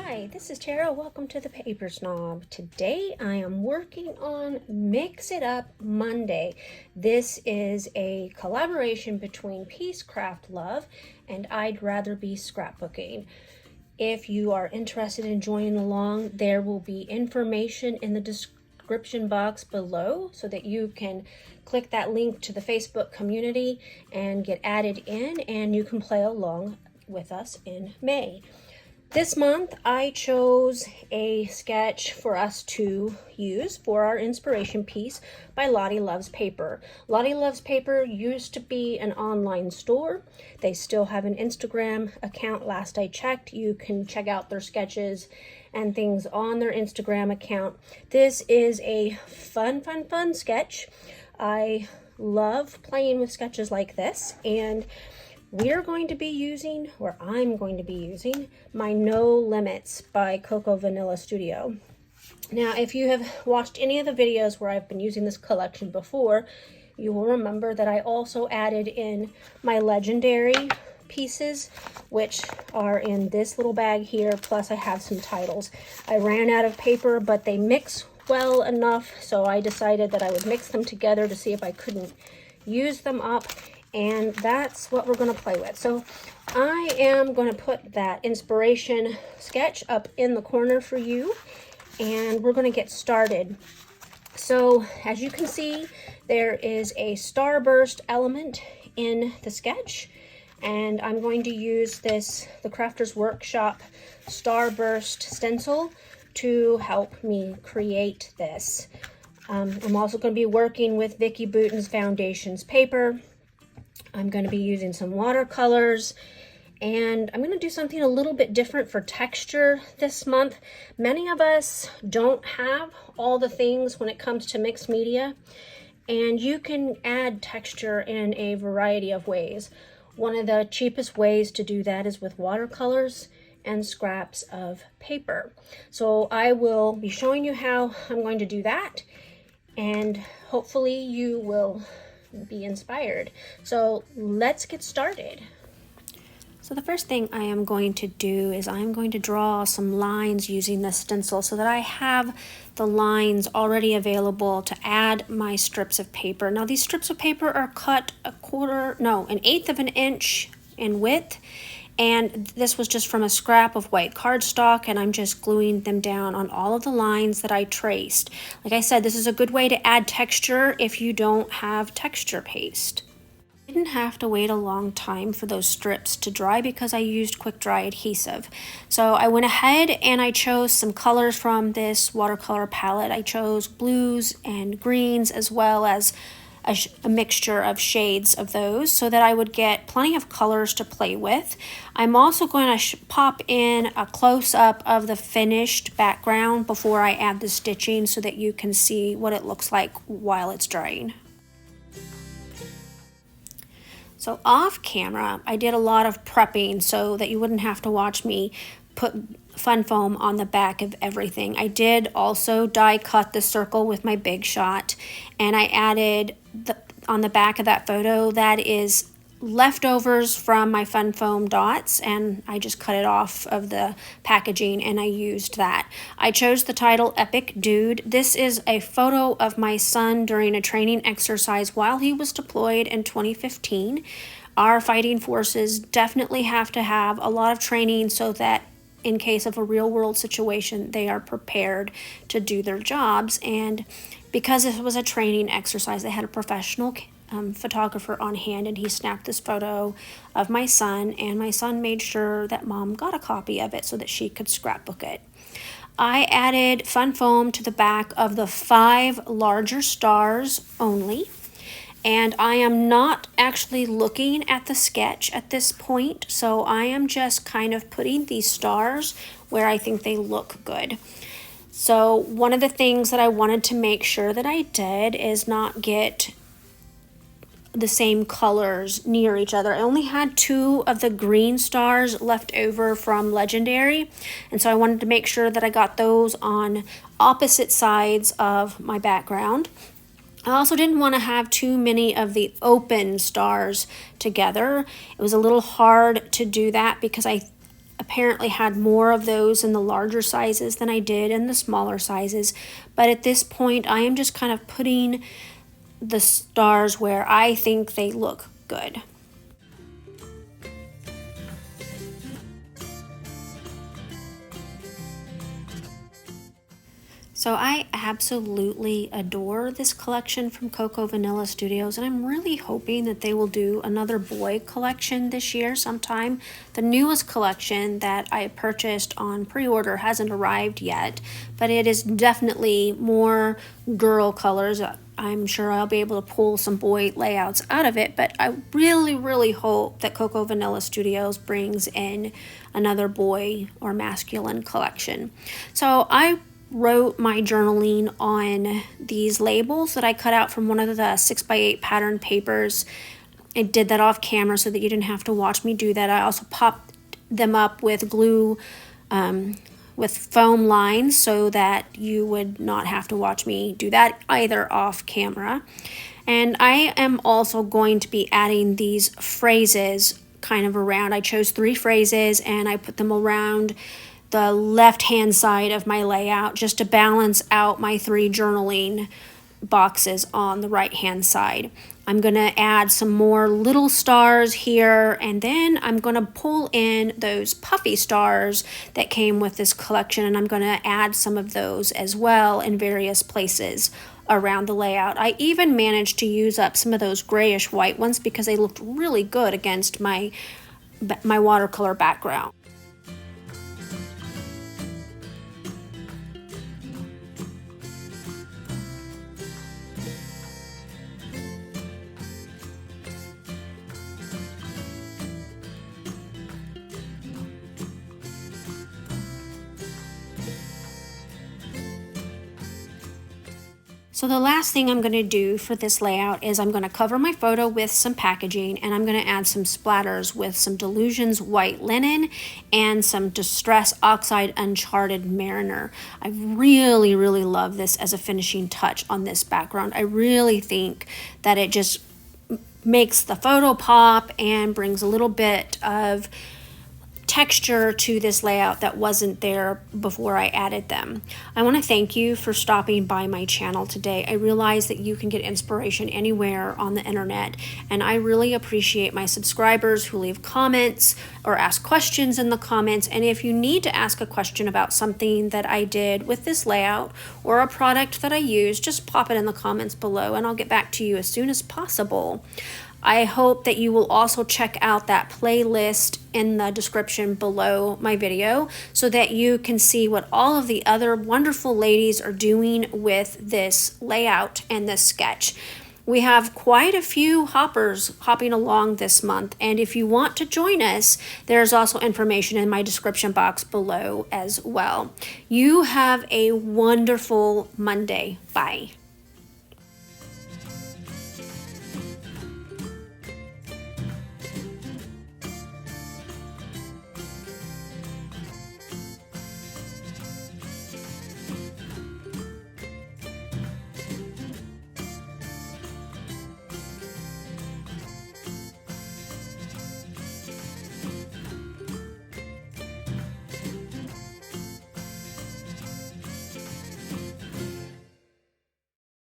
Hi, this is Tara. Welcome to the Paper Snob. Today I am working on Mix It Up Monday. This is a collaboration between Peacecraft Love and I'd Rather Be Scrapbooking. If you are interested in joining along, there will be information in the description box below so that you can click that link to the Facebook community and get added in, and you can play along with us in May. This month I chose a sketch for us to use for our inspiration piece by Lottie Loves Paper. Lottie Loves Paper used to be an online store. They still have an Instagram account last I checked. You can check out their sketches and things on their Instagram account. This is a fun sketch. I love playing with sketches like this, and I'm going to be using my No Limits by Coco Vanilla Studio. Now, if you have watched any of the videos where I've been using this collection before, you will remember that I also added in my legendary pieces, which are in this little bag here, plus I have some titles. I ran out of paper, but they mix well enough, so I decided that I would mix them together to see if I couldn't use them up. And that's what we're going to play with. So I am going to put that inspiration sketch up in the corner for you, and we're going to get started. So as you can see, there is a starburst element in the sketch, and I'm going to use this, the Crafters Workshop starburst stencil, to help me create this. I'm also going to be working with Vicki Boutin's Foundations paper. I'm going to be using some watercolors, and I'm going to do something a little bit different for texture this month. Many of us don't have all the things when it comes to mixed media, and you can add texture in a variety of ways. One of the cheapest ways to do that is with watercolors and scraps of paper. So I will be showing you how I'm going to do that, and hopefully you will be inspired. So let's get started. So the first thing I am going to do is I'm going to draw some lines using the stencil so that I have the lines already available to add my strips of paper. Now these strips of paper are cut an eighth of an inch in width, and this was just from a scrap of white cardstock, and I'm just gluing them down on all of the lines that I traced. Like I said, this is a good way to add texture if you don't have texture paste. I didn't have to wait a long time for those strips to dry because I used quick dry adhesive. So I went ahead and I chose some colors from this watercolor palette. I chose blues and greens, as well as a mixture of shades of those, so that I would get plenty of colors to play with. I'm also going to pop in a close-up of the finished background before I add the stitching so that you can see what it looks like while it's drying. So off camera, I did a lot of prepping so that you wouldn't have to watch me put fun foam on the back of everything. I did also die cut the circle with my Big Shot, and I added on the back of that photo, that is leftovers from my fun foam dots, and I just cut it off of the packaging and I used that. I chose the title Epic Dude. This is a photo of my son during a training exercise while he was deployed in 2015. Our fighting forces definitely have to have a lot of training so that in case of a real world situation, they are prepared to do their jobs. And because it was a training exercise, they had a professional photographer on hand, and he snapped this photo of my son, and my son made sure that mom got a copy of it so that she could scrapbook it. I added fun foam to the back of the 5 larger stars only, and I am not actually looking at the sketch at this point, so I am just kind of putting these stars where I think they look good. So one of the things that I wanted to make sure that I did is not get the same colors near each other. I only had 2 of the green stars left over from Legendary, and so I wanted to make sure that I got those on opposite sides of my background. I also didn't want to have too many of the open stars together. It was a little hard to do that because I apparently had more of those in the larger sizes than I did in the smaller sizes. But at this point, I am just kind of putting the stars where I think they look good. So I absolutely adore this collection from Coco Vanilla Studios, and I'm really hoping that they will do another boy collection this year sometime. The newest collection that I purchased on pre-order hasn't arrived yet, but it is definitely more girl colors. I'm sure I'll be able to pull some boy layouts out of it, but I really hope that Coco Vanilla Studios brings in another boy or masculine collection. So I wrote my journaling on these labels that I cut out from one of the 6x8 pattern papers. I did that off camera so that you didn't have to watch me do that. I also popped them up with glue, with foam lines, so that you would not have to watch me do that either off camera. And I am also going to be adding these phrases kind of around. I chose 3 phrases and I put them around the left hand side of my layout just to balance out my 3 journaling boxes on the right hand side. I'm going to add some more little stars here, and then I'm going to pull in those puffy stars that came with this collection, and I'm going to add some of those as well in various places around the layout. I even managed to use up some of those grayish white ones because they looked really good against my watercolor background. So the last thing I'm going to do for this layout is I'm going to cover my photo with some packaging, and I'm going to add some splatters with some Delusions white linen and some Distress Oxide Uncharted Mariner. I really love this as a finishing touch on this background. I really think that it just makes the photo pop and brings a little bit of texture to this layout that wasn't there before I added them. I want to thank you for stopping by my channel today. I realize that you can get inspiration anywhere on the internet, and I really appreciate my subscribers who leave comments or ask questions in the comments. And if you need to ask a question about something that I did with this layout or a product that I use, just pop it in the comments below and I'll get back to you as soon as possible. I hope that you will also check out that playlist in the description below my video so that you can see what all of the other wonderful ladies are doing with this layout and this sketch. We have quite a few hoppers hopping along this month, and if you want to join us, there's also information in my description box below as well. You have a wonderful Monday. Bye.